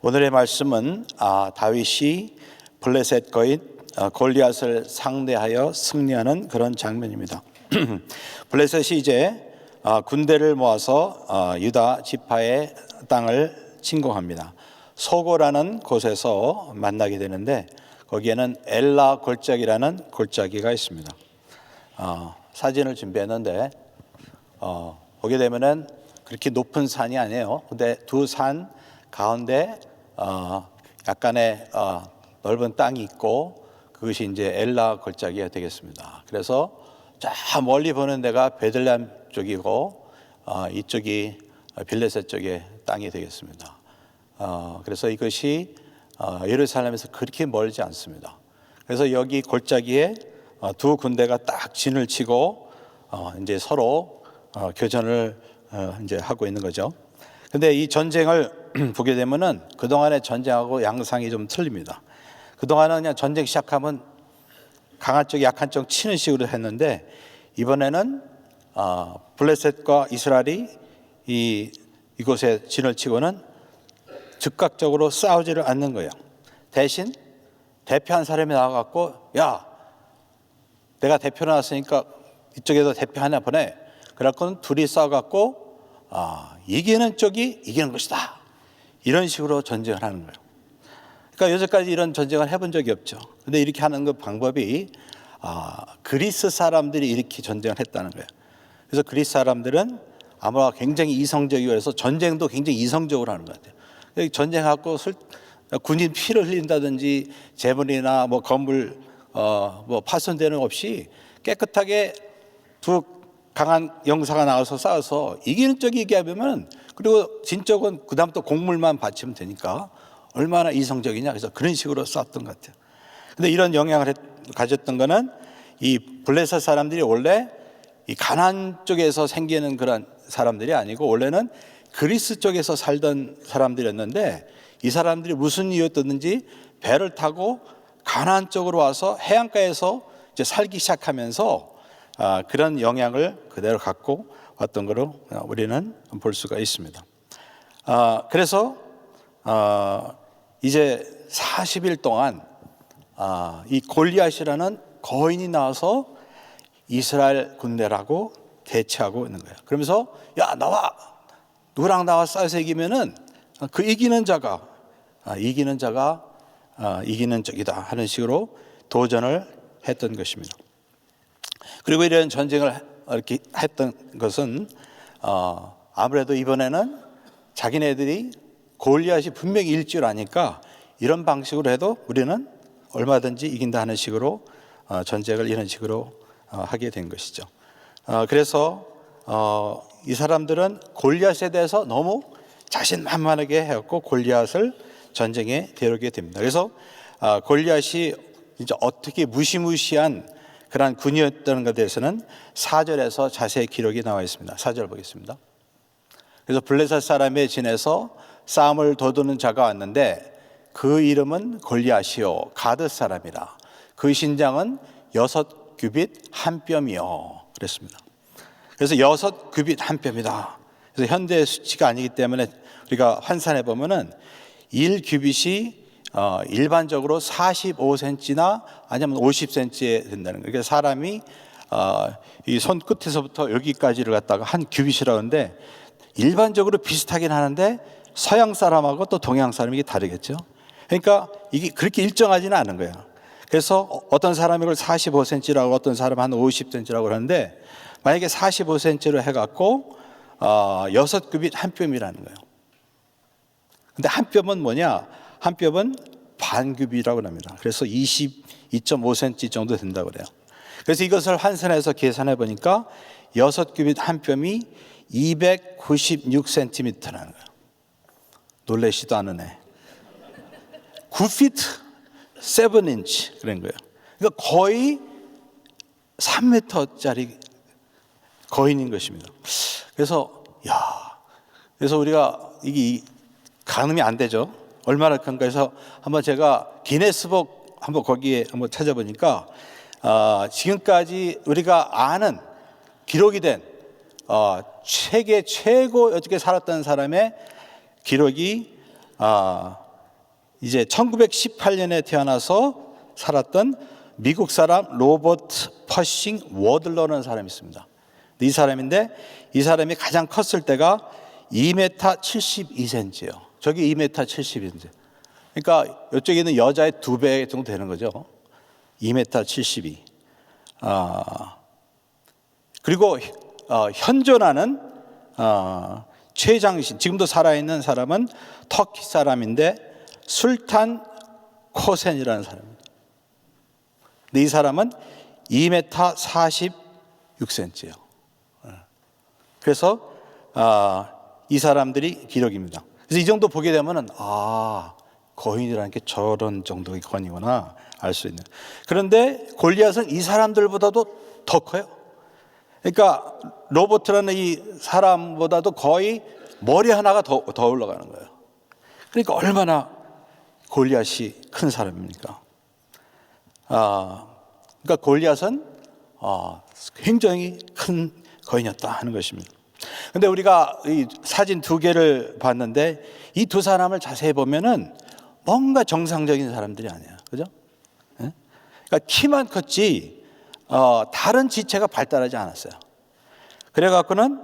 오늘의 말씀은 다윗이 블레셋 거인 골리앗을 상대하여 승리하는 그런 장면입니다. 블레셋이 이제 군대를 모아서 유다 지파의 땅을 침공합니다. 소고라는 곳에서 만나게 되는데 거기에는 엘라 골짜기라는 골짜기가 있습니다. 사진을 준비했는데 보게 되면은 그렇게 높은 산이 아니에요. 근데 두 산 가운데 약간의 넓은 땅이 있고 그것이 이제 엘라 골짜기가 되겠습니다. 그래서 저 멀리 보는 데가 베들레헴 쪽이고 이쪽이 블레셋 쪽의 땅이 되겠습니다. 그래서 이것이 예루살렘에서 그렇게 멀지 않습니다. 그래서 여기 골짜기에 두 군대가 딱 진을 치고 이제 서로 교전을 이제 하고 있는 거죠. 근데 이 전쟁을 보게 되면은 그동안의 전쟁하고 양상이 좀 틀립니다. 그동안은 그냥 전쟁 시작하면 강한 쪽 약한 쪽 치는 식으로 했는데 이번에는 블레셋과 이스라엘이 이곳에 진을 치고는 즉각적으로 싸우지를 않는 거예요. 대신 대표한 사람이 나와갖고 야 내가 대표 나왔으니까 이쪽에도 대표 하나 보내. 그래갖고는 둘이 싸워갖고 이기는 쪽이 이기는 것이다. 이런 식으로 전쟁을 하는 거예요. 그러니까 여태까지 이런 전쟁을 해본 적이 없죠. 근데 이렇게 하는 그 방법이 그리스 사람들이 이렇게 전쟁을 했다는 거예요. 그래서 그리스 사람들은 아마 굉장히 이성적이고 해서 전쟁도 굉장히 이성적으로 하는 것 같아요. 전쟁하고 군인 피를 흘린다든지 재물이나 뭐 건물 뭐 파손되는 것 없이 깨끗하게 두 강한 영사가 나와서 싸워서 이기는 쪽이 이기면 그리고 진 쪽은 그 다음 또 곡물만 바치면 되니까 얼마나 이성적이냐. 그래서 그런 식으로 싸웠던 것 같아요. 근데 이런 영향을 가졌던 거는 이 블레셋 사람들이 원래 이 가나안 쪽에서 생기는 그런 사람들이 아니고 원래는 그리스 쪽에서 살던 사람들이었는데 이 사람들이 무슨 이유였든지 배를 타고 가나안 쪽으로 와서 해안가에서 이제 살기 시작하면서 그런 영향을 그대로 갖고 왔던 거로 우리는 볼 수가 있습니다. 그래서 이제 40일 동안 이 골리앗이라는 거인이 나와서 이스라엘 군대라고 대치하고 있는 거예요. 그러면서 야 나와 누구랑 나와 싸워서 이기면은 그 이기는 자가 이기는 쪽이다 하는 식으로 도전을 했던 것입니다. 그리고 이런 전쟁을 이렇게 했던 것은 아무래도 이번에는 자기네들이 골리앗이 분명히 일 줄 아니까 이런 방식으로 해도 우리는 얼마든지 이긴다 하는 식으로 전쟁을 이런 식으로 하게 된 것이죠. 그래서 이 사람들은 골리앗에 대해서 너무 자신만만하게 해갖고 골리앗을 전쟁에 데려오게 됩니다. 그래서 골리앗이 이제 어떻게 무시무시한 그러한 군이었다는 것에 대해서는 4절에서 자세히 기록이 나와 있습니다. 4절 보겠습니다. 그래서 블레셋 사람의 진에서 싸움을 돋우는 자가 왔는데 그 이름은 골리앗이요 가드 사람이라. 그 신장은 6규빗 한 뼘이요 그랬습니다. 그래서 6규빗 한 뼘이다. 그래서 현대 수치가 아니기 때문에 우리가 환산해 보면은 1규빗이 일반적으로 45cm나 아니면 50cm 된다는 거예요. 그러니까 사람이 이 손끝에서부터 여기까지를 갖다가 한 규빗이라고 하는데 일반적으로 비슷하긴 하는데 서양 사람하고 또 동양 사람이 다르겠죠. 그러니까 이게 그렇게 일정하지는 않은 거예요. 그래서 어떤 사람이 이걸 45cm라고 어떤 사람은 한 50cm라고 하는데 만약에 45cm로 해갖고 6규빗 한 뼘이라는 거예요. 근데 한 뼘은 뭐냐? 한 뼘은 반 규빗이라고 합니다. 그래서 22.5cm 정도 된다고 그래요. 그래서 이것을 환산해서 계산해 보니까 6규빗 한 뼘이 296cm라는 거예요. 놀라시도 않으네. 9feet 7inch 그런 거예요. 그러니까 거의 3m짜리 거인인 것입니다. 그래서 그래서 우리가 이게 가늠이 안 되죠. 얼마나 큰가 해서 한번 제가 기네스북 한번 거기에 한번 찾아보니까 지금까지 우리가 아는 기록이 된 세계 최고 어떻게 살았던 사람의 기록이 이제 1918년에 태어나서 살았던 미국 사람 로버트 퍼싱 워들러라는 사람이 있습니다. 이 사람인데 이 사람이 가장 컸을 때가 2m 72cm예요. 저기 2m 72cm. 그러니까 이쪽에 있는 여자의 2배 정도 되는 거죠. 2m 72. 그리고 현존하는 최장신, 지금도 살아있는 사람은 터키 사람인데 술탄 코센이라는 사람입니다. 근데 이 사람은 2m 46cm예요. 그래서 이 사람들이 기록입니다. 그래서 이 정도 보게 되면은 거인이라는 게 저런 정도의 거인이구나 알 수 있는. 그런데 골리앗은 이 사람들보다도 더 커요. 그러니까 로버트라는 이 사람보다도 거의 머리 하나가 더 올라가는 거예요. 그러니까 얼마나 골리앗이 큰 사람입니까? 그러니까 골리앗은 굉장히 큰 거인이었다 하는 것입니다. 근데 우리가 이 사진 2개를 봤는데 이 두 사람을 자세히 보면은 뭔가 정상적인 사람들이 아니에요. 그죠? 그러니까 키만 컸지 다른 지체가 발달하지 않았어요. 그래갖고는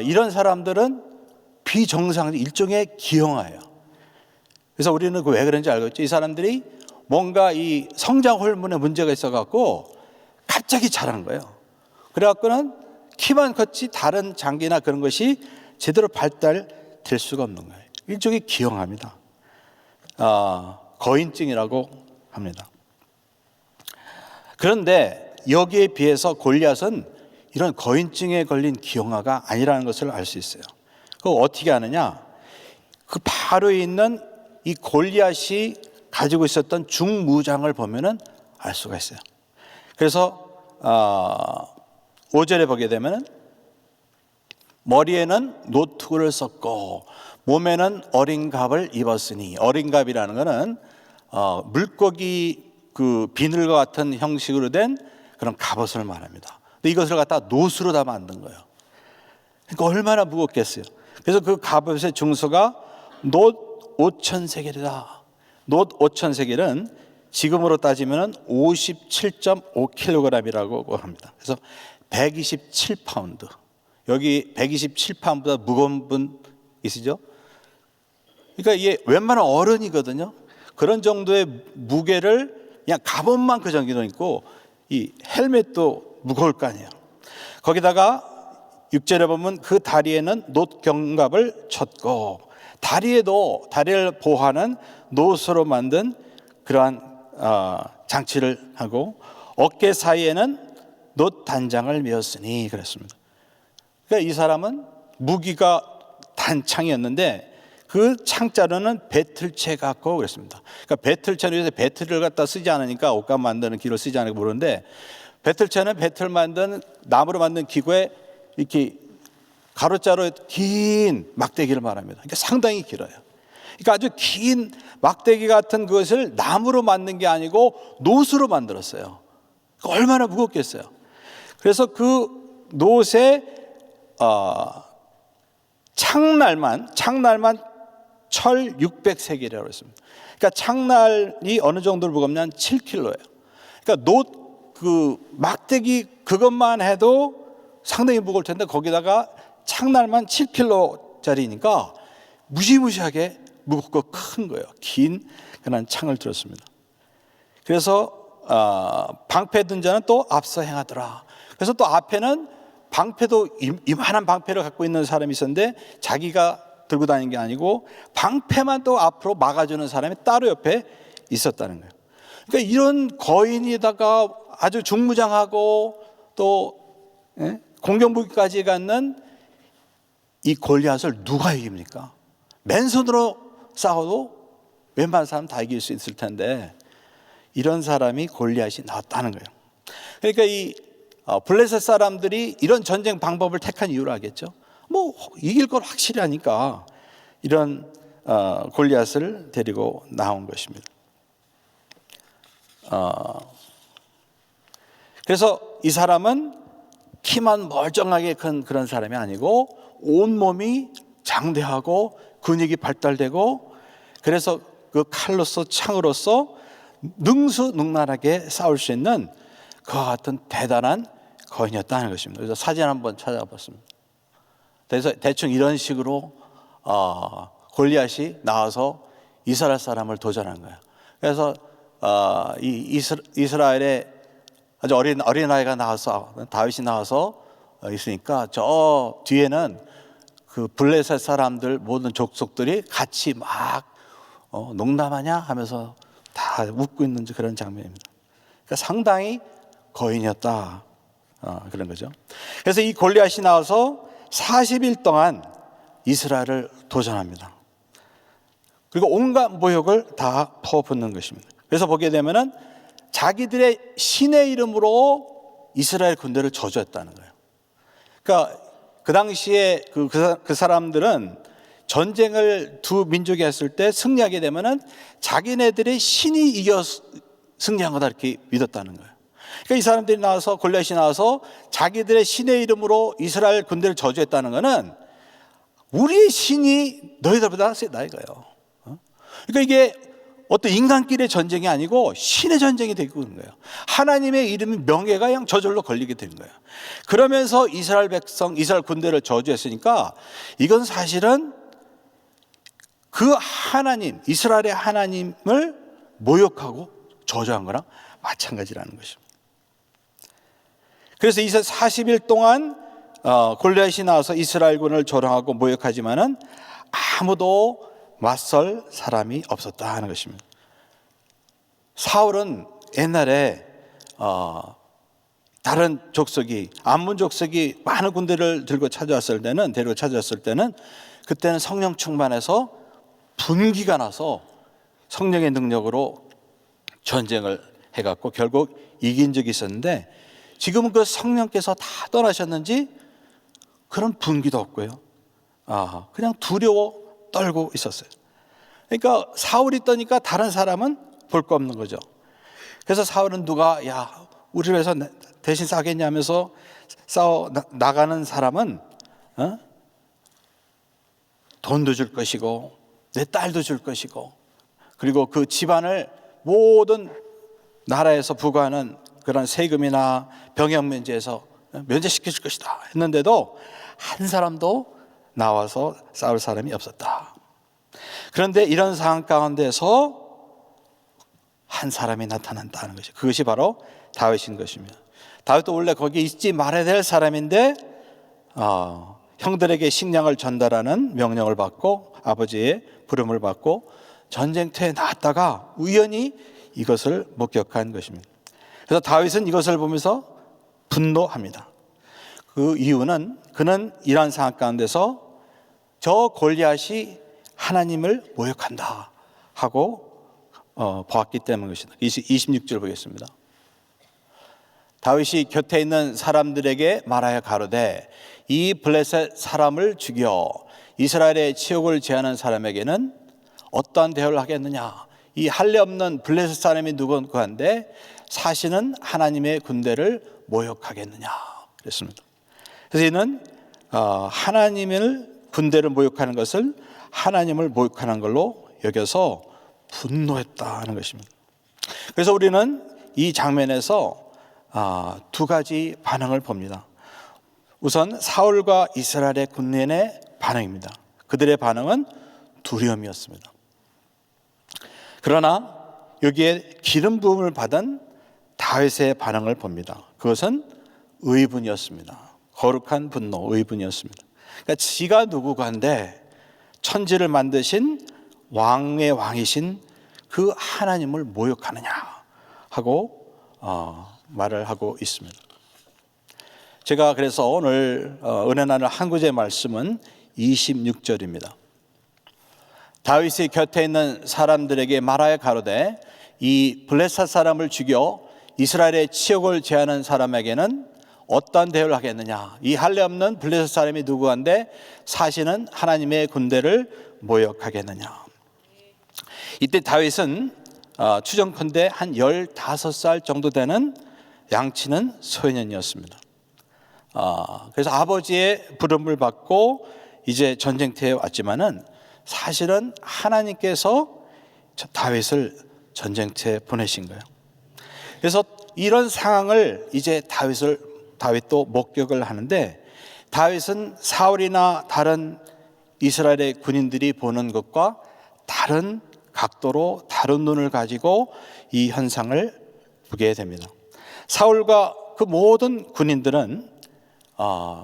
이런 사람들은 비정상, 일종의 기형아예요. 그래서 우리는 왜 그런지 알겠죠? 이 사람들이 뭔가 이 성장 호르몬에 문제가 있어갖고 갑자기 자란 거예요. 그래갖고는 키만 컸지 다른 장기나 그런 것이 제대로 발달될 수가 없는 거예요. 일종의 기형아입니다. 거인증이라고 합니다. 그런데 여기에 비해서 골리앗은 이런 거인증에 걸린 기형아가 아니라는 것을 알 수 있어요. 그거 어떻게 아느냐? 그 바로 있는 이 골리앗이 가지고 있었던 중무장을 보면은 알 수가 있어요. 그래서 5절에 보게 되면은 머리에는 노트구를 썼고 몸에는 어린 갑을 입었으니, 어린 갑이라는 것은 물고기 그 비늘과 같은 형식으로 된 그런 갑옷을 말합니다. 근데 이것을 갖다 노수로 다 만든 거예요. 그러니까 얼마나 무겁겠어요. 그래서 그 갑옷의 중수가 놋 5,000세겔이다. 놋 5,000세겔은 지금으로 따지면 57.5kg이라고 합니다. 그래서 127파운드. 여기 127파운드보다 무거운 분 있으죠? 그러니까 이게 웬만한 어른이거든요. 그런 정도의 무게를 그냥 갑옷만 그 정도는 있고 이 헬멧도 무거울 거 아니에요. 거기다가 6절에 보면 그 다리에는 놋경갑을 쳤고, 다리에도 다리를 보호하는 놋으로 만든 그러한 장치를 하고, 어깨 사이에는 놋 단장을 메었으니 그랬습니다. 그러니까 이 사람은 무기가 단창이었는데 그 창자로는 배틀채 갖고 그랬습니다. 그러니까 배틀채는 요새 배틀을 갖다 쓰지 않으니까 옷감 만드는 기로 쓰지 않으니까 모르는데, 배틀채는 배틀 만든 나무로 만든 기구에 이렇게 가로자로 긴 막대기를 말합니다. 그러니까 상당히 길어요. 그러니까 아주 긴 막대기 같은 것을 나무로 만든 게 아니고 놋으로 만들었어요. 그러니까 얼마나 무겁겠어요. 그래서 그 놋에 창날만 철 600세겔이라고 했습니다. 그러니까 창날이 어느 정도로 무겁냐면 7kg예요. 그러니까 놋 그 막대기 그것만 해도 상당히 무거울 텐데 거기다가 창날만 7kg짜리니까 무시무시하게 무겁고 큰 거예요. 긴 그런 창을 들었습니다. 그래서 방패 든 자는 또 앞서 행하더라. 그래서 또 앞에는 방패도 이만한 방패를 갖고 있는 사람이 있었는데 자기가 들고 다니는 게 아니고 방패만 또 앞으로 막아주는 사람이 따로 옆에 있었다는 거예요. 그러니까 이런 거인에다가 아주 중무장하고 또 공격무기까지 갖는 이 골리앗을 누가 이깁니까? 맨손으로 싸워도 웬만한 사람 다 이길 수 있을 텐데 이런 사람이 골리앗이 나왔다는 거예요. 그러니까 이 블레셋 사람들이 이런 전쟁 방법을 택한 이유를 알겠죠? 뭐 이길 걸 확실히 하니까 이런 골리앗을 데리고 나온 것입니다. 그래서 이 사람은 키만 멀쩡하게 큰 그런 사람이 아니고 온몸이 장대하고 근육이 발달되고, 그래서 그 칼로서 창으로서 능수능란하게 싸울 수 있는 그와 같은 대단한 거인이었다는 것입니다. 그래서 사진 한번 찾아봤습니다. 그래서 대충 이런 식으로 골리앗이 나와서 이스라엘 사람을 도전한 거예요. 그래서 이 이스라엘의 아주 어린 아이가 나와서, 다윗이 나와서 있으니까 저 뒤에는 그 블레셋 사람들 모든 족속들이 같이 막 농담하냐 하면서 다 웃고 있는 그런 장면입니다. 그러니까 상당히 거인이었다, 그런 거죠. 그래서 이 골리앗이 나와서 40일 동안 이스라엘을 도전합니다. 그리고 온갖 모욕을 다 퍼붓는 것입니다. 그래서 보게 되면은 자기들의 신의 이름으로 이스라엘 군대를 저주했다는 거예요. 그러니까 그 당시에 그 사람들은 전쟁을 두 민족이 했을 때 승리하게 되면은 자기네들의 신이 이겨 승리한 거다 이렇게 믿었다는 거예요. 그러니까 이 사람들이 나와서, 골리앗이 나와서 자기들의 신의 이름으로 이스라엘 군대를 저주했다는 거는 우리의 신이 너희들보다 세다 이거예요. 그러니까 이게 어떤 인간끼리의 전쟁이 아니고 신의 전쟁이 되고 그런 거예요. 하나님의 이름이, 명예가 그냥 저절로 걸리게 되는 거예요. 그러면서 이스라엘 백성, 이스라엘 군대를 저주했으니까 이건 사실은 그 하나님, 이스라엘의 하나님을 모욕하고 저주한 거랑 마찬가지라는 것입니다. 그래서 이제 40일 동안 골리앗이 나와서 이스라엘군을 조롱하고 모욕하지만은 아무도 맞설 사람이 없었다 하는 것입니다. 사울은 옛날에 다른 족속이, 암몬 족속이 많은 군대를 데리고 찾아왔을 때는 그때는 성령 충만해서 분기가 나서 성령의 능력으로 전쟁을 해갖고 결국 이긴 적이 있었는데, 지금은 그 성령께서 다 떠나셨는지 그런 분기도 없고요. 그냥 두려워 떨고 있었어요. 그러니까 사울이 떠니까 다른 사람은 볼 거 없는 거죠. 그래서 사울은 야, 우리를 위해서 대신 싸겠냐 하면서 싸워 나가는 사람은 돈도 줄 것이고 내 딸도 줄 것이고, 그리고 그 집안을 모든 나라에서 부과하는 그런 세금이나 병역 면제에서 면제시켜 줄 것이다 했는데도 한 사람도 나와서 싸울 사람이 없었다. 그런데 이런 상황 가운데서 한 사람이 나타난다는 것이죠. 그것이 바로 다윗인 것입니다. 다윗도 원래 거기 있지 말아야 될 사람인데 형들에게 식량을 전달하는 명령을 받고 아버지의 부름을 받고 전쟁터에 나왔다가 우연히 이것을 목격한 것입니다. 그래서 다윗은 이것을 보면서 분노합니다. 그 이유는 그는 이러한 상황 가운데서 저 골리앗이 하나님을 모욕한다 하고 보았기 때문인 것이다. 26절 보겠습니다. 다윗이 곁에 있는 사람들에게 말하여 가로되 이 블레셋 사람을 죽여 이스라엘의 치욕을 제하는 사람에게는 어떠한 대우를 하겠느냐. 이 할례 없는 블레셋 사람이 누구한데 사시는 하나님의 군대를 모욕하겠느냐 그랬습니다. 그래서 이는 하나님을 군대를 모욕하는 것을 하나님을 모욕하는 걸로 여겨서 분노했다는 것입니다. 그래서 우리는 이 장면에서 두 가지 반응을 봅니다. 우선 사울과 이스라엘의 군인의 반응입니다. 그들의 반응은 두려움이었습니다. 그러나 여기에 기름 부음을 받은 다윗의 반응을 봅니다. 그것은 의분이었습니다. 거룩한 분노, 의분이었습니다. 그러니까 지가 누구간데 천지를 만드신 왕의 왕이신 그 하나님을 모욕하느냐 하고 말을 하고 있습니다. 제가 그래서 오늘 은혜 나눌 한 구절의 말씀은 26절입니다. 다윗의 곁에 있는 사람들에게 말하여 가로되 이 블레셋 사람을 죽여 이스라엘의 치욕을 제하는 사람에게는 어떠한 대우를 하겠느냐. 이 할례 없는 블레셋 사람이 누구한데 사시는 하나님의 군대를 모욕하겠느냐. 이때 다윗은 추정컨대 한 15살 정도 되는 양치는 소년이었습니다. 그래서 아버지의 부름을 받고 이제 전쟁터에 왔지만은 사실은 하나님께서 다윗을 전쟁터에 보내신 거예요. 그래서 이런 상황을 이제 다윗도 목격을 하는데, 다윗은 사울이나 다른 이스라엘의 군인들이 보는 것과 다른 각도로 다른 눈을 가지고 이 현상을 보게 됩니다. 사울과 그 모든 군인들은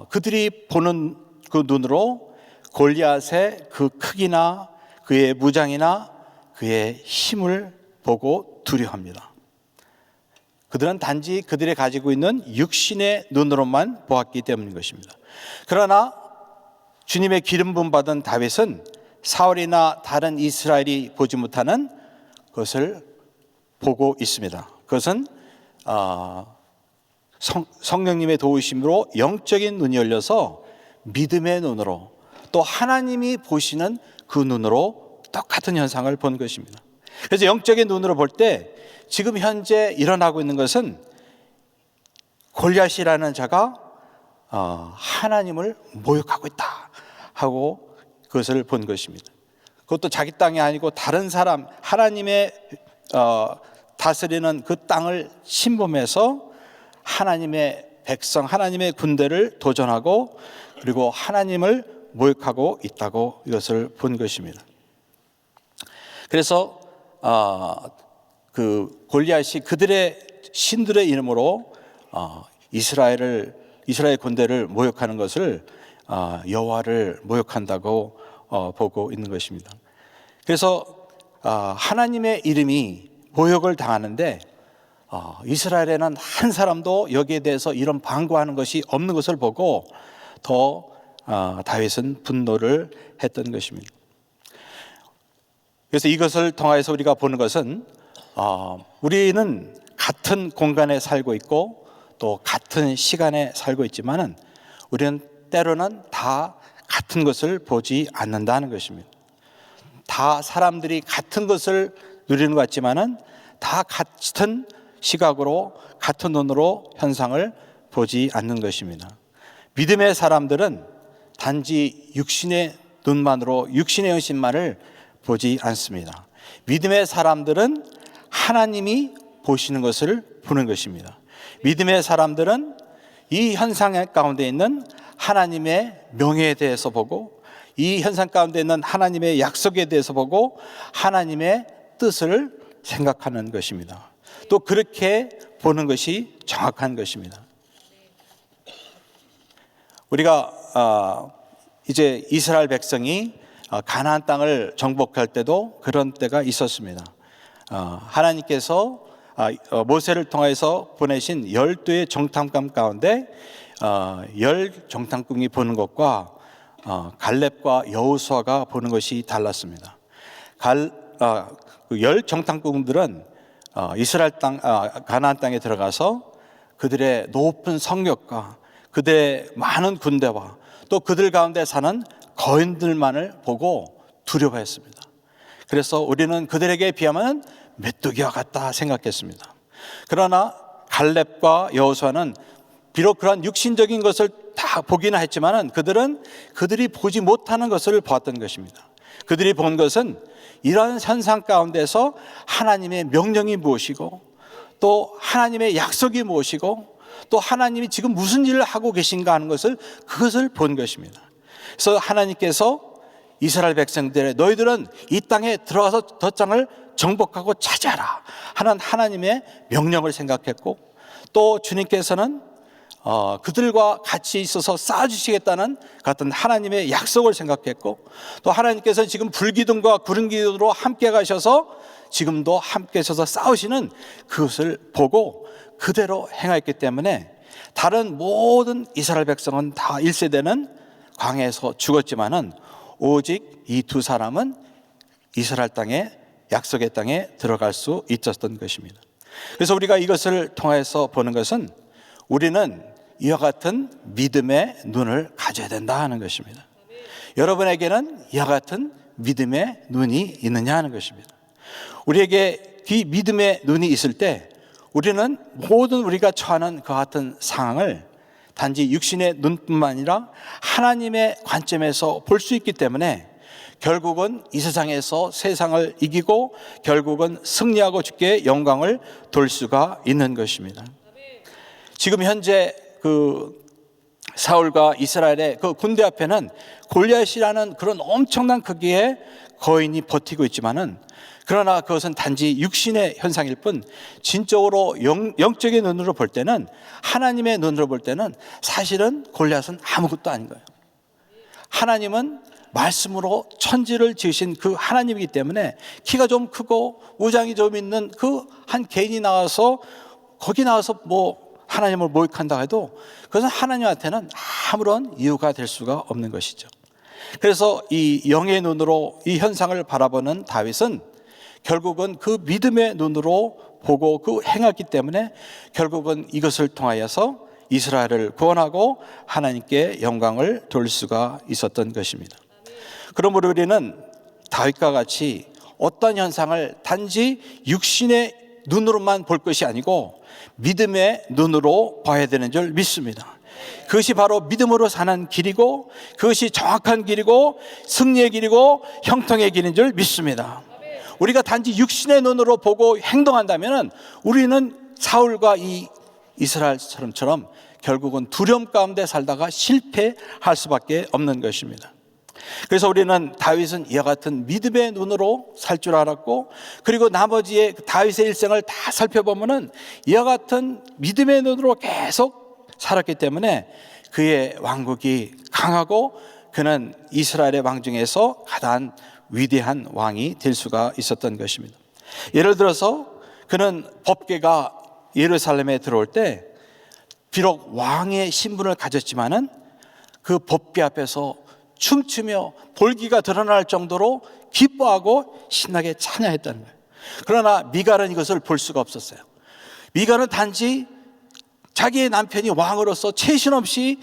그들이 보는 그 눈으로 골리앗의 그 크기나 그의 무장이나 그의 힘을 보고 두려워합니다. 그들은 단지 그들이 가지고 있는 육신의 눈으로만 보았기 때문인 것입니다. 그러나 주님의 기름 부음 받은 다윗은 사울이나 다른 이스라엘이 보지 못하는 것을 보고 있습니다. 그것은 성령님의 도우심으로 영적인 눈이 열려서 믿음의 눈으로, 또 하나님이 보시는 그 눈으로 똑같은 현상을 본 것입니다. 그래서 영적인 눈으로 볼 때 지금 현재 일어나고 있는 것은 골리앗이라는 자가 하나님을 모욕하고 있다 하고 그것을 본 것입니다. 그것도 자기 땅이 아니고 다른 사람, 하나님의 다스리는 그 땅을 침범해서 하나님의 백성, 하나님의 군대를 도전하고 그리고 하나님을 모욕하고 있다고 이것을 본 것입니다. 그래서 그 골리앗이 그들의 신들의 이름으로 이스라엘 군대를 모욕하는 것을 여호와를 모욕한다고 보고 있는 것입니다. 그래서 하나님의 이름이 모욕을 당하는데 이스라엘에는 한 사람도 여기에 대해서 이런 방구하는 것이 없는 것을 보고 더 다윗은 분노를 했던 것입니다. 그래서 이것을 통해서 우리가 보는 것은 우리는 같은 공간에 살고 있고 또 같은 시간에 살고 있지만은 우리는 때로는 다 같은 것을 보지 않는다는 것입니다. 다 사람들이 같은 것을 누리는 것 같지만은 다 같은 시각으로 같은 눈으로 현상을 보지 않는 것입니다. 믿음의 사람들은 단지 육신의 눈만으로 육신의 현실만을 보지 않습니다. 믿음의 사람들은 하나님이 보시는 것을 보는 것입니다. 믿음의 사람들은 이 현상 가운데 있는 하나님의 명예에 대해서 보고, 이 현상 가운데 있는 하나님의 약속에 대해서 보고 하나님의 뜻을 생각하는 것입니다. 또 그렇게 보는 것이 정확한 것입니다. 우리가 이제 이스라엘 백성이 가나안 땅을 정복할 때도 그런 때가 있었습니다. 하나님께서 모세를 통해서 보내신 12의 정탐꾼 가운데 10정탐꾼이 보는 것과 갈렙과 여호수아가 보는 것이 달랐습니다. 10정탐꾼들은 이스라엘 땅, 가나안 땅에 들어가서 그들의 높은 성벽과 그들의 많은 군대와 또 그들 가운데 사는 거인들만을 보고 두려워했습니다. 그래서 우리는 그들에게 비하면 메뚜기와 같다 생각했습니다. 그러나 갈렙과 여호수아는 비록 그런 육신적인 것을 다 보기는 했지만 그들이 보지 못하는 것을 보았던 것입니다. 그들이 본 것은 이런 현상 가운데서 하나님의 명령이 무엇이고 또 하나님의 약속이 무엇이고 또 하나님이 지금 무슨 일을 하고 계신가 하는 그것을 본 것입니다. 그래서 하나님께서 이스라엘 백성들의 너희들은 이 땅에 들어가서 저 땅을 정복하고 차지하라 하는 하나님의 명령을 생각했고, 또 주님께서는 그들과 같이 있어서 쌓아주시겠다는 같은 하나님의 약속을 생각했고, 또 하나님께서는 지금 불기둥과 구름기둥으로 함께 가셔서 지금도 함께 서서 싸우시는 그것을 보고 그대로 행하였기 때문에 다른 모든 이스라엘 백성은 다 1세대는 광야에서 죽었지만은 오직 이 두 사람은 이스라엘 땅에, 약속의 땅에 들어갈 수 있었던 것입니다. 그래서 우리가 이것을 통해서 보는 것은 우리는 이와 같은 믿음의 눈을 가져야 된다 하는 것입니다. 여러분에게는 이와 같은 믿음의 눈이 있느냐 하는 것입니다. 우리에게 이 믿음의 눈이 있을 때 우리는 모든 우리가 처하는 그 같은 상황을 단지 육신의 눈뿐만 아니라 하나님의 관점에서 볼 수 있기 때문에 결국은 이 세상에서 세상을 이기고 결국은 승리하고 주께 영광을 돌 수가 있는 것입니다. 지금 현재 사울과 이스라엘의 그 군대 앞에는 골리앗이라는 그런 엄청난 크기의 거인이 버티고 있지만은, 그러나 그것은 단지 육신의 현상일 뿐 진적으로 영적인 눈으로 볼 때는, 하나님의 눈으로 볼 때는 사실은 골리앗은 아무것도 아닌 거예요. 하나님은 말씀으로 천지를 지으신 그 하나님이기 때문에 키가 좀 크고 우장이 좀 있는 그 한 개인이 나와서 거기 나와서 하나님을 모욕한다 해도 그것은 하나님한테는 아무런 이유가 될 수가 없는 것이죠. 그래서 이 영의 눈으로 이 현상을 바라보는 다윗은 결국은 그 믿음의 눈으로 보고 행했기 때문에 결국은 이것을 통하여서 이스라엘을 구원하고 하나님께 영광을 돌 수가 있었던 것입니다. 그러므로 우리는 다윗과 같이 어떤 현상을 단지 육신의 눈으로만 볼 것이 아니고 믿음의 눈으로 봐야 되는 줄 믿습니다. 그것이 바로 믿음으로 사는 길이고, 그것이 정확한 길이고 승리의 길이고 형통의 길인 줄 믿습니다. 우리가 단지 육신의 눈으로 보고 행동한다면 우리는 사울과 이 이스라엘 사람처럼 결국은 두려움 가운데 살다가 실패할 수밖에 없는 것입니다. 그래서 우리는 다윗은 이와 같은 믿음의 눈으로 살 줄 알았고, 그리고 나머지의 다윗의 일생을 다 살펴보면은 이와 같은 믿음의 눈으로 계속 살았기 때문에 그의 왕국이 강하고 그는 이스라엘의 왕 중에서 가장 위대한 왕이 될 수가 있었던 것입니다. 예를 들어서 그는 법궤가 예루살렘에 들어올 때 비록 왕의 신분을 가졌지만은 그 법궤 앞에서 춤추며 볼기가 드러날 정도로 기뻐하고 신나게 찬양했다는 거예요. 그러나 미갈은 이것을 볼 수가 없었어요. 미갈은 단지 자기의 남편이 왕으로서 채신 없이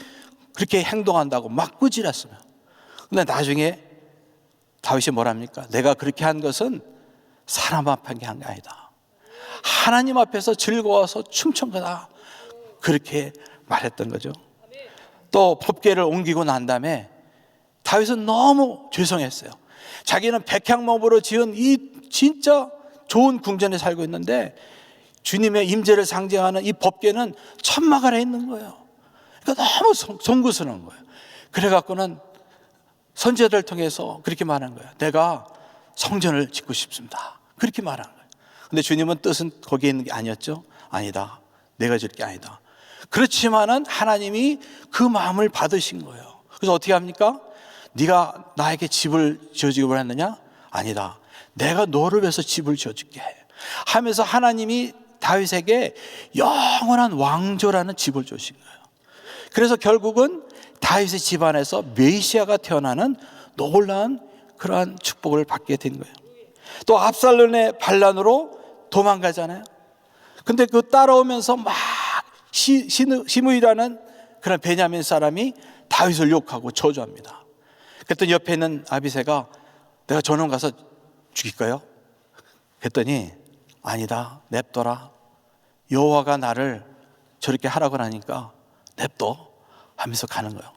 그렇게 행동한다고 막 꾸짖었어요. 그런데 나중에 다윗이 뭐랍니까? 내가 그렇게 한 것은 사람 앞에 한 게 아니다. 하나님 앞에서 즐거워서 춤춘 거다. 그렇게 말했던 거죠. 또 법궤를 옮기고 난 다음에 다윗은 너무 죄송했어요. 자기는 백향목으로 지은 이 진짜 좋은 궁전에 살고 있는데 주님의 임재를 상징하는 이 법궤는 천막 아래 있는 거예요. 그러니까 너무 송구스러운 거예요. 그래갖고는 선지자들을 통해서 그렇게 말한 거예요. 내가 성전을 짓고 싶습니다. 그렇게 말한 거예요. 근데 주님은 뜻은 거기에 있는 게 아니었죠. 아니다. 내가 질 게 아니다. 그렇지만은 하나님이 그 마음을 받으신 거예요. 그래서 어떻게 합니까? 네가 나에게 집을 지어주기 원했느냐? 아니다. 내가 너를 위해서 집을 지어줄게 하면서 하나님이 다윗에게 영원한 왕조라는 집을 주신 거예요. 그래서 결국은 다윗의 집안에서 메시아가 태어나는 놀라운 그러한 축복을 받게 된 거예요. 또 압살롬의 반란으로 도망가잖아요. 근데 그 따라오면서 막 시므이라는 그런 베냐민 사람이 다윗을 욕하고 저주합니다. 그랬더니 옆에 있는 아비새가 내가 저놈 가서 죽일까요? 그랬더니 아니다, 냅둬라. 여호와가 나를 저렇게 하라고 하니까 냅둬 하면서 가는 거예요.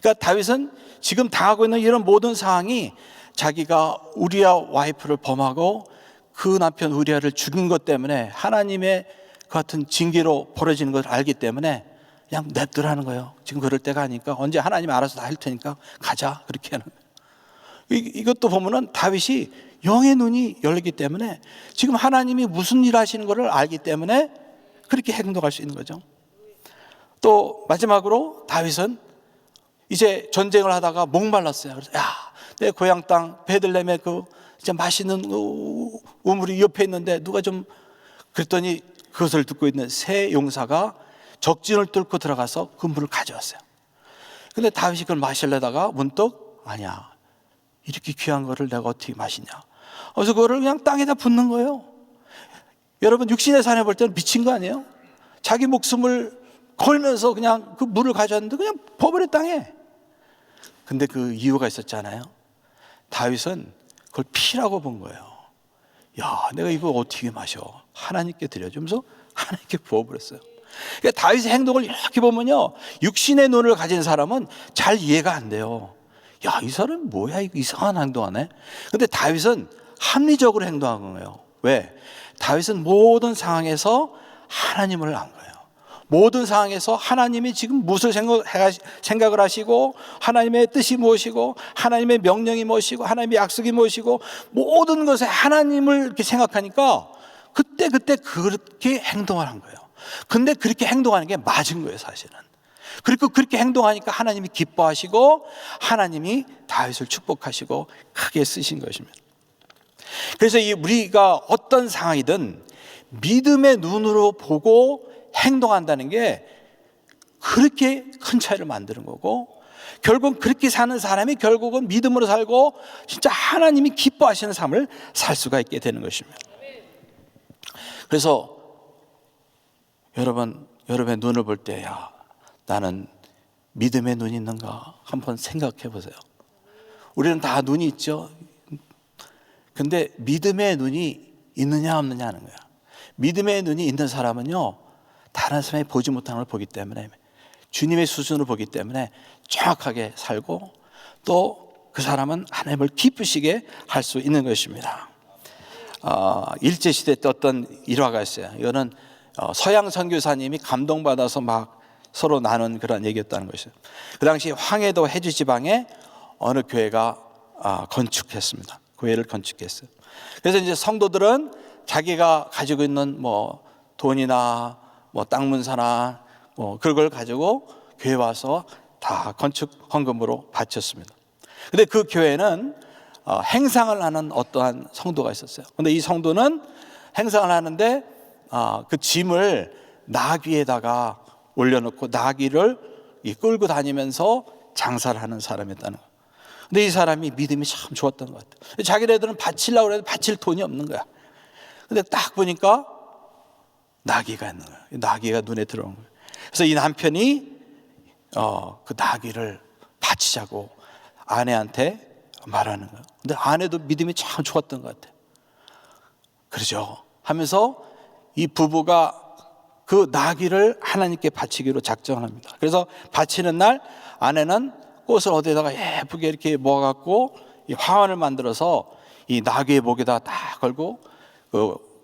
그러니까 다윗은 지금 당하고 있는 이런 모든 상황이 자기가 우리아 와이프를 범하고 그 남편 우리아를 죽인 것 때문에 하나님의 그 같은 징계로 벌어지는 것을 알기 때문에 그냥 냅두라는 거예요. 지금 그럴 때가 아니니까 언제 하나님이 알아서 다 할 테니까 가자, 그렇게 하는 거예요. 이것도 보면은 다윗이 영의 눈이 열리기 때문에 지금 하나님이 무슨 일 하시는 것을 알기 때문에 그렇게 행동할 수 있는 거죠. 또 마지막으로 다윗은 이제 전쟁을 하다가 목말랐어요. 그래서 내 고향 땅 베들레헴에 그 이제 맛있는 우물이 옆에 있는데 누가 좀, 그랬더니 그것을 듣고 있는 새 용사가 적진을 뚫고 들어가서 그 물을 가져왔어요. 근데 다윗이 그걸 마시려다가 문득 아니야, 이렇게 귀한 거를 내가 어떻게 마시냐. 그래서 그거를 그냥 땅에다 붓는 거예요. 여러분 육신의 산에 볼 때는 미친 거 아니에요? 자기 목숨을 걸면서 그냥 그 물을 가져왔는데 그냥 버버려 땅에. 근데 그 이유가 있었잖아요. 다윗은 그걸 피라고 본 거예요. 야, 내가 이거 어떻게 마셔? 하나님께 드려주면서 하나님께 부어버렸어요. 그러니까 다윗의 행동을 이렇게 보면요, 육신의 눈을 가진 사람은 잘 이해가 안 돼요. 야, 이 사람 뭐야, 이거 이상한 행동하네. 근데 다윗은 합리적으로 행동한 거예요. 왜? 다윗은 모든 상황에서 하나님을 안 거예요. 모든 상황에서 하나님이 지금 무엇을 생각을 하시고, 하나님의 뜻이 무엇이고, 하나님의 명령이 무엇이고, 하나님의 약속이 무엇이고, 모든 것에 하나님을 이렇게 생각하니까 그때 그렇게 행동을 한 거예요. 근데 그렇게 행동하는 게 맞은 거예요, 사실은. 그리고 그렇게 행동하니까 하나님이 기뻐하시고 하나님이 다윗을 축복하시고 크게 쓰신 것입니다. 그래서 우리가 어떤 상황이든 믿음의 눈으로 보고 행동한다는 게 그렇게 큰 차이를 만드는 거고, 결국 그렇게 사는 사람이 결국은 믿음으로 살고 진짜 하나님이 기뻐하시는 삶을 살 수가 있게 되는 것입니다. 그래서 여러분의 눈을 볼 때, 야, 나는 믿음의 눈이 있는가 한번 생각해 보세요. 우리는 다 눈이 있죠. 근데 믿음의 눈이 있느냐 없느냐 하는 거야. 믿음의 눈이 있는 사람은요, 다른 사람이 보지 못하는 걸 보기 때문에, 주님의 수준으로 보기 때문에 정확하게 살고, 또 그 사람은 하나님을 기쁘시게 할 수 있는 것입니다. 일제시대 때 어떤 일화가 있어요. 이거는 서양 선교사님이 감동받아서 막 서로 나눈 그런 얘기였다는 것이죠. 그 당시 황해도 해주 지방에 어느 교회가 건축했습니다. 교회를 건축했어요. 그래서 이제 성도들은 자기가 가지고 있는 뭐 돈이나 뭐 땅 문사나 뭐 그런 걸 가지고 교회 와서 다 건축 헌금으로 바쳤습니다. 근데 그 교회는 행상을 하는 어떠한 성도가 있었어요. 근데 이 성도는 행상을 하는데 그 짐을 나귀에다가 올려놓고 나귀를 끌고 다니면서 장사를 하는 사람이었다는 거예요. 근데 이 사람이 믿음이 참 좋았던 것 같아요. 자기네들은 바치려고 해도 바칠 돈이 없는 거야. 근데 딱 보니까 나귀가 있는 거예요. 나귀가 눈에 들어온 거예요. 그래서 이 남편이 그 나귀를 바치자고 아내한테 말하는 거예요. 근데 아내도 믿음이 참 좋았던 것 같아요. 그러죠. 하면서 이 부부가 그 나귀를 하나님께 바치기로 작정합니다. 그래서 바치는 날 아내는 꽃을 어디다가 예쁘게 이렇게 모아갖고 이 화환을 만들어서 이 나귀의 목에다 딱 걸고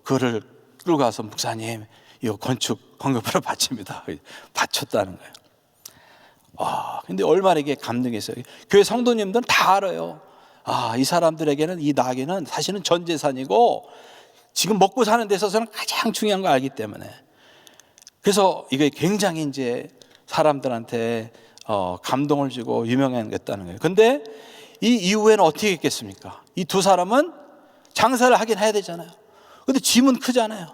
그를 끌고 가서 목사님 이거 건축 헌금으로 바칩니다. 바쳤다는 거예요. 근데 얼마나 이게 감동했어요. 교회 성도님들은 다 알아요. 이 사람들에게는 이 나귀는 사실은 전 재산이고 지금 먹고 사는 데 있어서는 가장 중요한 걸 알기 때문에, 그래서 이게 굉장히 이제 사람들한테 감동을 주고 유명했다는 거예요. 근데 이 이후에는 어떻게 했겠습니까? 이 두 사람은 장사를 하긴 해야 되잖아요. 근데 짐은 크잖아요.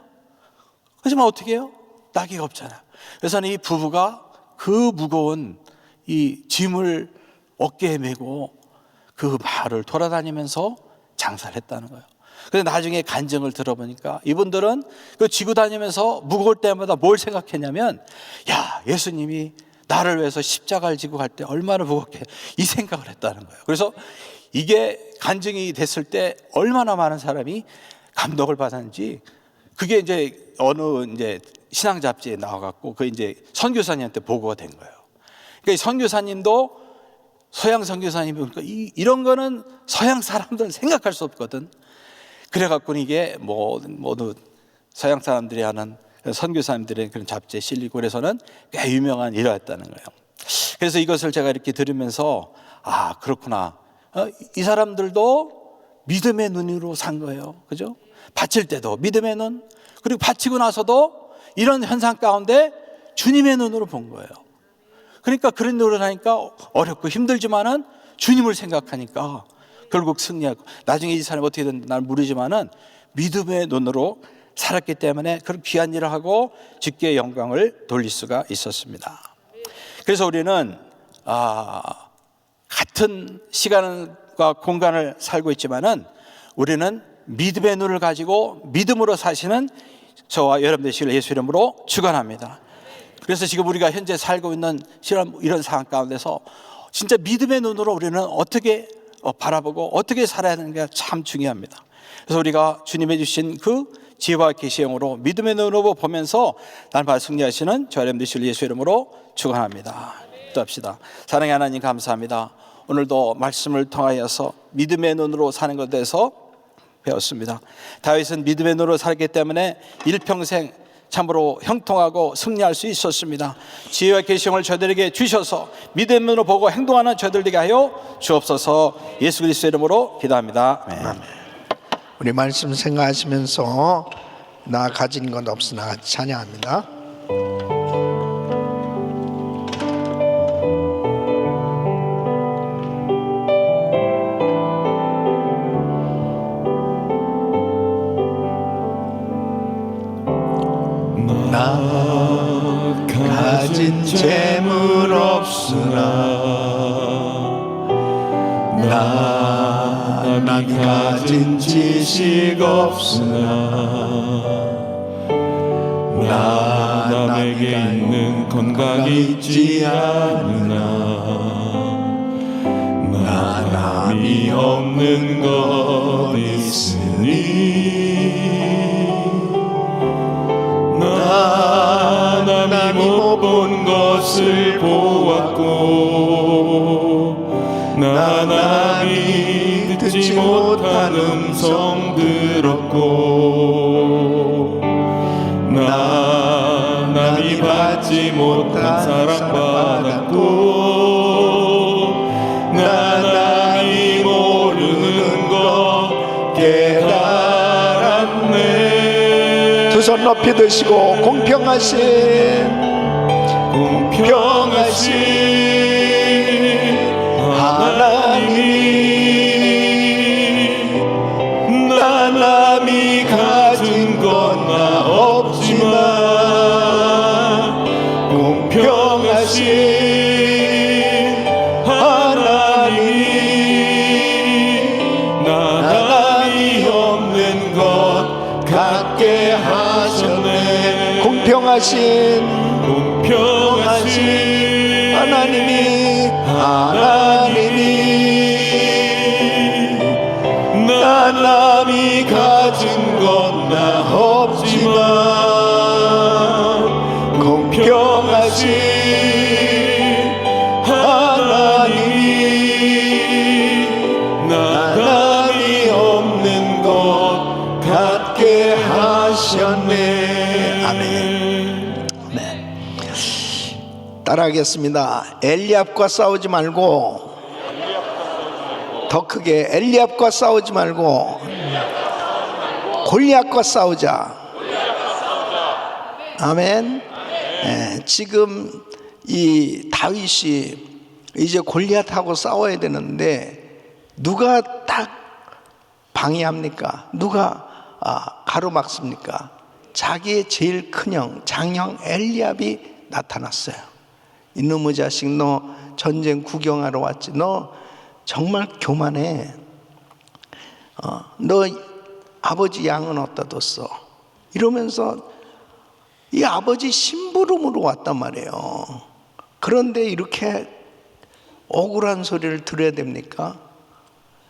하지만 어떻게 해요? 나귀가 없잖아요. 그래서 이 부부가 그 무거운 이 짐을 어깨에 메고 그 마을을 돌아다니면서 장사를 했다는 거예요. 그래서 나중에 간증을 들어보니까 이분들은 그 지고 다니면서 무거울 때마다 뭘 생각했냐면, 야, 예수님이 나를 위해서 십자가를 지고 갈 때 얼마나 무겁게, 이 생각을 했다는 거예요. 그래서 이게 간증이 됐을 때 얼마나 많은 사람이 감동을 받았는지, 그게 이제 어느 이제 신앙 잡지에 나와갖고 그 이제 선교사님한테 보고가 된 거예요. 그러니까 선교사님도 서양 선교사님이 보니까 이런 거는 서양 사람들은 생각할 수 없거든. 그래갖고 이게 모두 서양 사람들이 하는 선교사님들의 그런 잡지에 실리고, 그래서는 꽤 유명한 일화였다는 거예요. 그래서 이것을 제가 이렇게 들으면서 그렇구나. 이 사람들도 믿음의 눈으로 산 거예요. 그죠? 바칠 때도 믿음의 눈, 그리고 바치고 나서도 이런 현상 가운데 주님의 눈으로 본 거예요. 그러니까 그런 노릇을 하니까 어렵고 힘들지만은 주님을 생각하니까 결국 승리하고, 나중에 이 사람이 어떻게 됐는지 난 모르지만은 믿음의 눈으로 살았기 때문에 그런 귀한 일을 하고 주께 영광을 돌릴 수가 있었습니다. 그래서 우리는 같은 시간과 공간을 살고 있지만은 우리는 믿음의 눈을 가지고 믿음으로 사시는 저와 여러분 되시길 예수 이름으로 축원합니다. 그래서 지금 우리가 현재 살고 있는 이런 상황 가운데서 진짜 믿음의 눈으로 우리는 어떻게 바라보고 어떻게 살아야 하는 게 참 중요합니다. 그래서 우리가 주님이 주신 그 지혜와 계시형으로 믿음의 눈으로 보면서 날마다 승리하시는 저와 여러분 되시길 예수 이름으로 축원합니다. 기도합시다. 사랑의 하나님 감사합니다. 오늘도 말씀을 통하여서 믿음의 눈으로 사는 것에 대해서 배웠습니다. 다윗은 믿음의 눈으로 살기 때문에 일평생 참으로 형통하고 승리할 수 있었습니다. 지혜와 계시형을 저들에게 주셔서 믿음의 눈으로 보고 행동하는 저들 되게 하여 주옵소서. 예수 그리스도의 이름으로 기도합니다. 아멘. 우리 말씀 생각하시면서 나 가진 것 없으나 찬양합니다. 나 가진 재물 없으나 난 가진 지식 없으나 남에게 있는 건강이 있지 않으나 남이 없는 것 있으니 남이 못 본 것을 보았고 남이 듣지 못한 음성 들었고 남이 받지 못한 사랑 받았고 남이 모르는 것 깨달았네. 두 손 높이 드시고 공평하신 하나님이 남이 가진 건 나 없지만 공평하신 하나님이 남이 없는 것 갖게 하셨네. 공평하신 하나님이 남이 가진 건 나 없지만 공평하신 하나님이 남이 없는 것 갖게 하셨네. 아멘. 따라하겠습니다. 엘리압과 싸우지 말고, 더 크게 엘리압과 싸우지 말고 골리앗과 싸우자. 아멘. 지금 이 다윗이 이제 골리앗하고 싸워야 되는데 누가 딱 방해합니까? 누가 가로막습니까? 자기의 제일 큰형 장형 엘리압이 나타났어요. 이놈의 자식, 너 전쟁 구경하러 왔지? 너 정말 교만해. 너 아버지 양은 어디다 뒀어? 이러면서 이 아버지 심부름으로 왔단 말이에요. 그런데 이렇게 억울한 소리를 들어야 됩니까?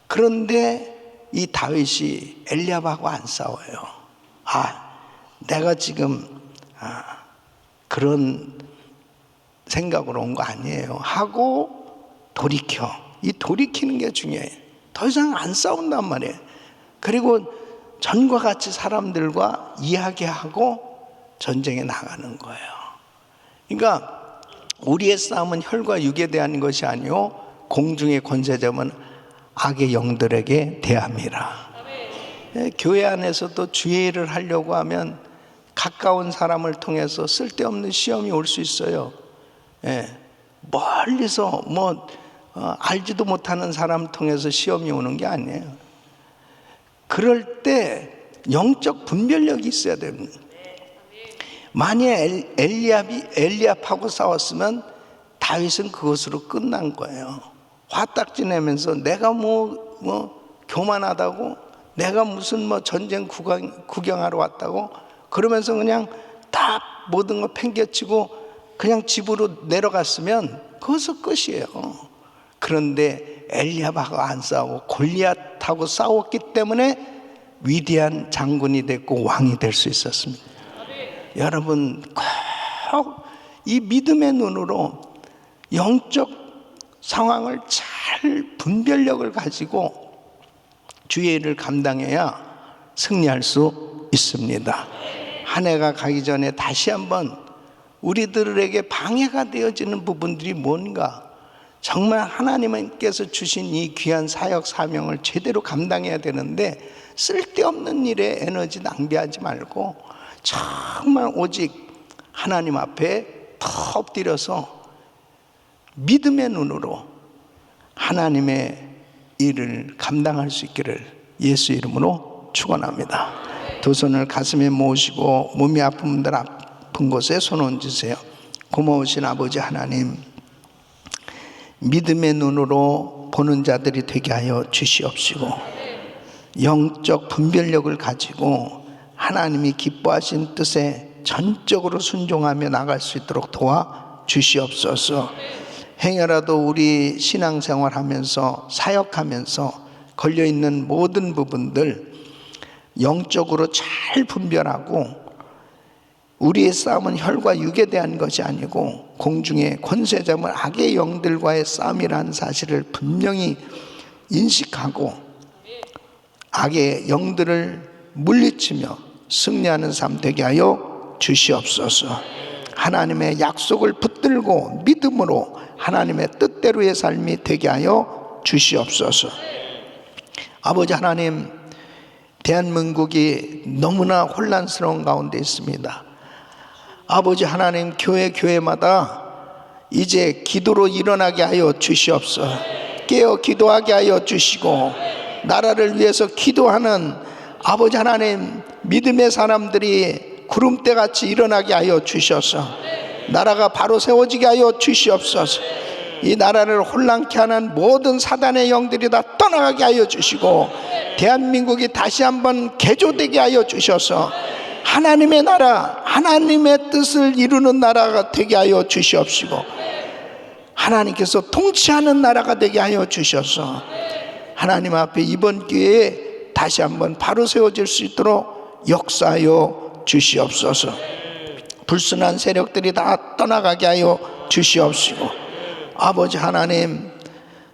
그런데 이 다윗이 엘리압하고 안 싸워요. 내가 지금 그런 생각으로 온 거 아니에요 하고 돌이켜. 이 돌이키는 게 중요해요. 더 이상 안 싸운단 말이에요. 그리고 전과 같이 사람들과 이야기하고 전쟁에 나가는 거예요. 그러니까 우리의 싸움은 혈과 육에 대한 것이 아니요 공중의 권세점은 악의 영들에게 대함이라. 교회 안에서도 주의 일을 하려고 하면 가까운 사람을 통해서 쓸데없는 시험이 올 수 있어요. 멀리서 알지도 못하는 사람 통해서 시험이 오는 게 아니에요. 그럴 때 영적 분별력이 있어야 됩니다. 만약에 엘리압하고 싸웠으면 다윗은 그것으로 끝난 거예요. 화딱지 내면서 내가 교만하다고, 내가 무슨 전쟁 구경하러 왔다고 그러면서 그냥 다 모든 거 팽개치고 그냥 집으로 내려갔으면 거기서 끝이에요. 그런데 엘리압하고 안 싸우고 골리앗하고 싸웠기 때문에 위대한 장군이 됐고 왕이 될 수 있었습니다. 여러분 꼭 이 믿음의 눈으로 영적 상황을 잘 분별력을 가지고 주의 일을 감당해야 승리할 수 있습니다. 한 해가 가기 전에 다시 한번 우리들에게 방해가 되어지는 부분들이 뭔가, 정말 하나님께서 주신 이 귀한 사역 사명을 제대로 감당해야 되는데 쓸데없는 일에 에너지 낭비하지 말고 정말 오직 하나님 앞에 더 엎드려서 믿음의 눈으로 하나님의 일을 감당할 수 있기를 예수 이름으로 축원합니다. 두 손을 가슴에 모으시고 몸이 아픈 분들 아픈 곳에 손 얹으세요. 고마우신 아버지 하나님, 믿음의 눈으로 보는 자들이 되게 하여 주시옵시고 영적 분별력을 가지고 하나님이 기뻐하신 뜻에 전적으로 순종하며 나갈 수 있도록 도와 주시옵소서. 행여라도 우리 신앙생활하면서 사역하면서 걸려있는 모든 부분들 영적으로 잘 분별하고, 우리의 싸움은 혈과 육에 대한 것이 아니고 공중의 권세 잡은 악의 영들과의 싸움이라는 사실을 분명히 인식하고 악의 영들을 물리치며 승리하는 삶 되게 하여 주시옵소서. 하나님의 약속을 붙들고 믿음으로 하나님의 뜻대로의 삶이 되게 하여 주시옵소서. 아버지 하나님, 대한민국이 너무나 혼란스러운 가운데 있습니다. 아버지 하나님, 교회마다 이제 기도로 일어나게 하여 주시옵소서. 깨어 기도하게 하여 주시고 나라를 위해서 기도하는 아버지 하나님, 믿음의 사람들이 구름대같이 일어나게 하여 주셔서 나라가 바로 세워지게 하여 주시옵소서. 이 나라를 혼란케 하는 모든 사단의 영들이 다 떠나가게 하여 주시고 대한민국이 다시 한번 개조되게 하여 주셔서 하나님의 나라, 하나님의 뜻을 이루는 나라가 되게 하여 주시옵시고 하나님께서 통치하는 나라가 되게 하여 주셔서 하나님 앞에 이번 기회에 다시 한번 바로 세워질 수 있도록 역사하여 주시옵소서. 불순한 세력들이 다 떠나가게 하여 주시옵시고 아버지 하나님,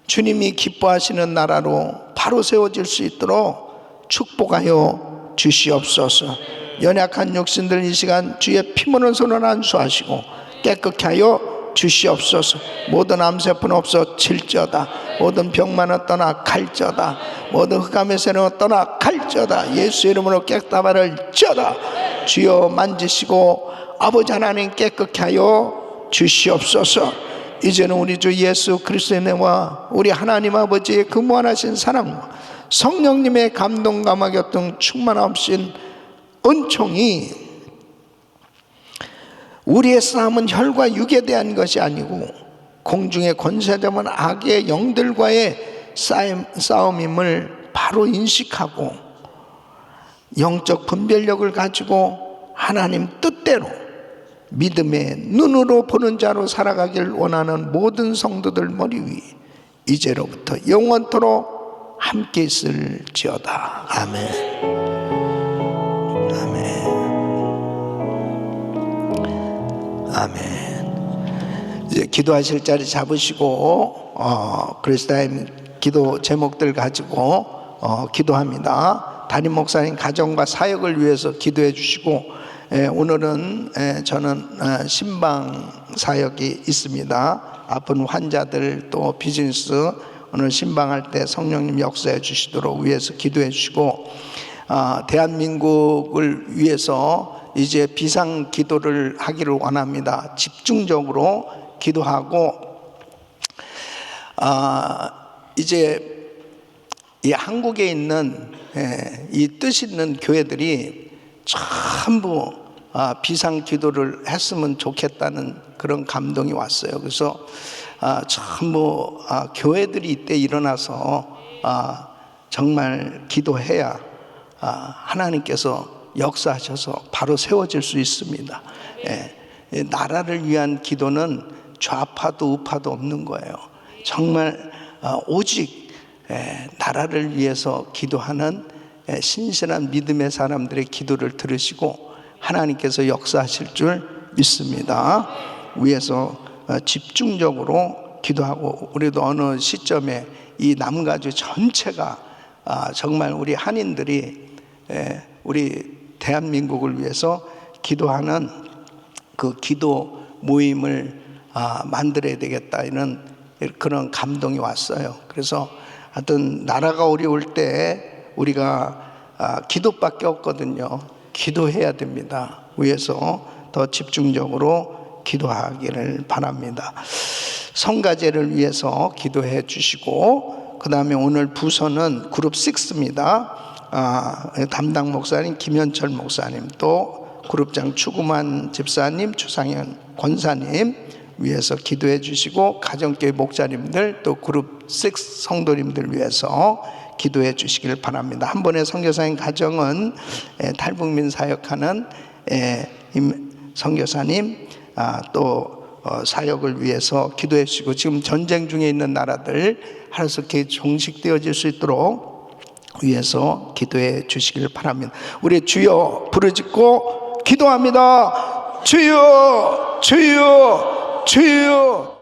주님이 기뻐하시는 나라로 바로 세워질 수 있도록 축복하여 주시옵소서. 연약한 육신들 이 시간 주의 피문을 손을 안수하시고 깨끗게 하여 주시옵소서. 모든 암세포는 없어질지어다. 모든 병만은 떠나 갈지어다. 모든 흑암의 세력은 떠나 갈지어다. 예수 이름으로 깨끗하리지어다. 주여 만지시고 아버지 하나님 깨끗게 하여 주시옵소서. 이제는 우리 주 예수 그리스도의 은혜와 우리 하나님 아버지의 그 무한하신 사랑과 성령님의 감동감화 교통 충만하신 은총이, 우리의 싸움은 혈과 육에 대한 것이 아니고 공중의 권세 잡은 악의 영들과의 싸움임을 바로 인식하고 영적 분별력을 가지고 하나님 뜻대로 믿음의 눈으로 보는 자로 살아가길 원하는 모든 성도들 머리 위 이제로부터 영원토록 함께 있을지어다. 아멘. 아멘. 아멘. 이제 기도하실 자리 잡으시고 그리스도의 기도 제목들 가지고 기도합니다. 담임 목사님 가정과 사역을 위해서 기도해 주시고, 오늘은 저는 신방 사역이 있습니다. 아픈 환자들 또 비즈니스 오늘 신방할 때 성령님 역사해 주시도록 위해서 기도해 주시고, 대한민국을 위해서 이제 비상 기도를 하기를 원합니다. 집중적으로 기도하고 이제 이 한국에 있는 이 뜻 있는 교회들이 전부 비상 기도를 했으면 좋겠다는 그런 감동이 왔어요. 그래서 전부 교회들이 이때 일어나서 정말 기도해야 하나님께서 역사하셔서 바로 세워질 수 있습니다. 나라를 위한 기도는 좌파도 우파도 없는 거예요. 정말 오직 나라를 위해서 기도하는 신실한 믿음의 사람들의 기도를 들으시고 하나님께서 역사하실 줄 믿습니다. 위에서 집중적으로 기도하고 우리도 어느 시점에 이 남가주 전체가 정말 우리 한인들이 우리 대한민국을 위해서 기도하는 그 기도 모임을 만들어야 되겠다 이런 그런 감동이 왔어요. 그래서 하여튼 나라가 어려울 때 우리가 기도밖에 없거든요. 기도해야 됩니다. 위해서 더 집중적으로 기도하기를 바랍니다. 성가제를 위해서 기도해 주시고, 그 다음에 오늘 부서는 그룹 6입니다. 담당 목사님 김현철 목사님, 또 그룹장 추구만 집사님, 추상현 권사님 위해서 기도해 주시고, 가정교회 목자님들 또 그룹 6 성도님들 위해서 기도해 주시길 바랍니다. 한 번에 선교사님 가정은 탈북민 사역하는 선교사님 또 사역을 위해서 기도해 주시고, 지금 전쟁 중에 있는 나라들 하루속히 종식되어질 수 있도록 위해서 기도해 주시길 바랍니다. 우리 주여 부르짖고 기도합니다. 주여, 주여, 주여.